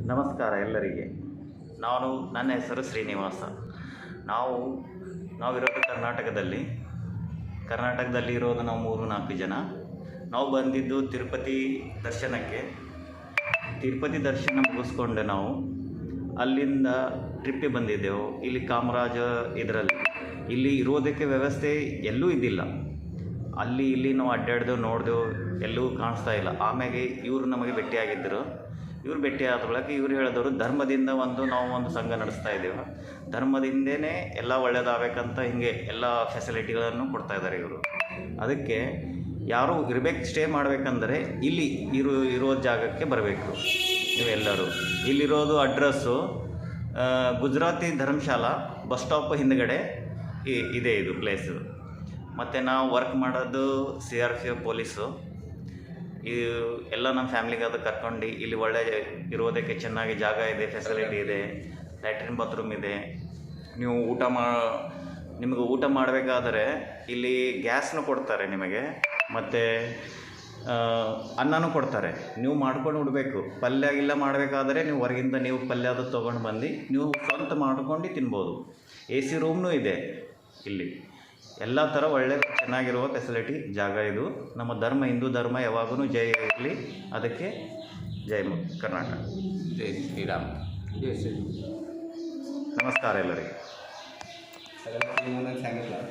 ನಮಸ್ಕಾರ ಎಲ್ಲರಿಗೆ. ನನ್ನ ಹೆಸರು ಶ್ರೀನಿವಾಸ. ನಾವಿರೋದು ಕರ್ನಾಟಕದಲ್ಲಿ ಇರೋದು ನಾವು 3-4 ಜನ. ನಾವು ಬಂದಿದ್ದು ತಿರುಪತಿ ದರ್ಶನಕ್ಕೆ. ತಿರುಪತಿ ದರ್ಶನ ಮುಗಿಸ್ಕೊಂಡು ನಾವು ಅಲ್ಲಿಂದ ಟ್ರಿಪ್ಪಿಗೆ ಬಂದಿದ್ದೆವು. ಇಲ್ಲಿ ಕಾಮರಾಜ ಇದರಲ್ಲಿ ಇಲ್ಲಿ ಇರೋದಕ್ಕೆ ವ್ಯವಸ್ಥೆ ಎಲ್ಲೂ ಇದ್ದಿಲ್ಲ. ಅಲ್ಲಿ ಇಲ್ಲಿ ನಾವು ಅಡ್ಡಾಡ್ದೆವು, ನೋಡಿದೆವು, ಎಲ್ಲೂ ಕಾಣಿಸ್ತಾ ಇಲ್ಲ. ಆಮೇಲೆ ಇವರು ನಮಗೆ ಭೇಟಿಯಾಗಿದ್ದರು. ಇವ್ರು ಭೇಟಿ ಆದ ಬಳಿಕ ಇವ್ರು ಹೇಳಿದವರು, ಧರ್ಮದಿಂದ ನಾವು ಒಂದು ಸಂಘ ನಡೆಸ್ತಾ ಇದ್ದೇವೆ, ಧರ್ಮದಿಂದನೇ ಎಲ್ಲ ಒಳ್ಳೇದಾಗಬೇಕಂತ ಹಿಂಗೆ ಎಲ್ಲ ಫೆಸಿಲಿಟಿಗಳನ್ನು ಕೊಡ್ತಾಯಿದ್ದಾರೆ ಇವರು. ಅದಕ್ಕೆ ಯಾರು ಸ್ಟೇ ಮಾಡಬೇಕಂದ್ರೆ ಇಲ್ಲಿ ಇರೋ ಜಾಗಕ್ಕೆ ಬರಬೇಕು ನೀವೆಲ್ಲರೂ. ಇಲ್ಲಿರೋದು address Gujarati Dharamshala bus stop ಹಿಂದ್ಗಡೆ ಇದೆ ಇದು ಪ್ಲೇಸು. ಮತ್ತು ನಾವು ವರ್ಕ್ ಮಾಡೋದು CRPF ಪೊಲೀಸು. ಇದು ಎಲ್ಲ ನಮ್ಮ ಫ್ಯಾಮ್ಲಿಗೆ ಅದು ಕರ್ಕೊಂಡು ಇಲ್ಲಿ ಒಳ್ಳೆ ಇರೋದಕ್ಕೆ ಚೆನ್ನಾಗಿ ಜಾಗ ಇದೆ, ಫೆಸಿಲಿಟಿ ಇದೆ, ಲ್ಯಾಟ್ರಿನ್ ಬಾತ್ರೂಮ್ ಇದೆ. ನೀವು ನಿಮಗೆ ಊಟ ಮಾಡಬೇಕಾದ್ರೆ ಇಲ್ಲಿ ಗ್ಯಾಸ್ನೂ ಕೊಡ್ತಾರೆ ನಿಮಗೆ, ಮತ್ತು ಅನ್ನನೂ ಕೊಡ್ತಾರೆ. ನೀವು ಮಾಡ್ಕೊಂಡು ಉಡಬೇಕು. ಪಲ್ಯ ಇಲ್ಲ ಮಾಡಬೇಕಾದ್ರೆ ನೀವು ಹೊರಗಿಂದ ಪಲ್ಯ ಅದು ತೊಗೊಂಡು ಬಂದು ನೀವು ಸ್ವಂತ ಮಾಡ್ಕೊಂಡು ತಿನ್ಬೋದು. AC ರೂಮ್ನೂ ಇದೆ ಇಲ್ಲಿ. ಎಲ್ಲ ಥರ ಒಳ್ಳೆ ಚೆನ್ನಾಗಿರುವ ಫೆಸಿಲಿಟಿ ಜಾಗ ಇದು. ನಮ್ಮ ಹಿಂದೂ ಧರ್ಮ ಯಾವಾಗೂ ಜೈ ಇರಲಿ. ಅದಕ್ಕೆ ಜೈ ಕರ್ನಾಟಕ. ಜೈ ಶ್ರೀರಾಮ್. ಜೈ ಶ್ರೀರಾಮ್. ನಮಸ್ಕಾರ ಎಲ್ಲರಿಗೆ. सांगितलं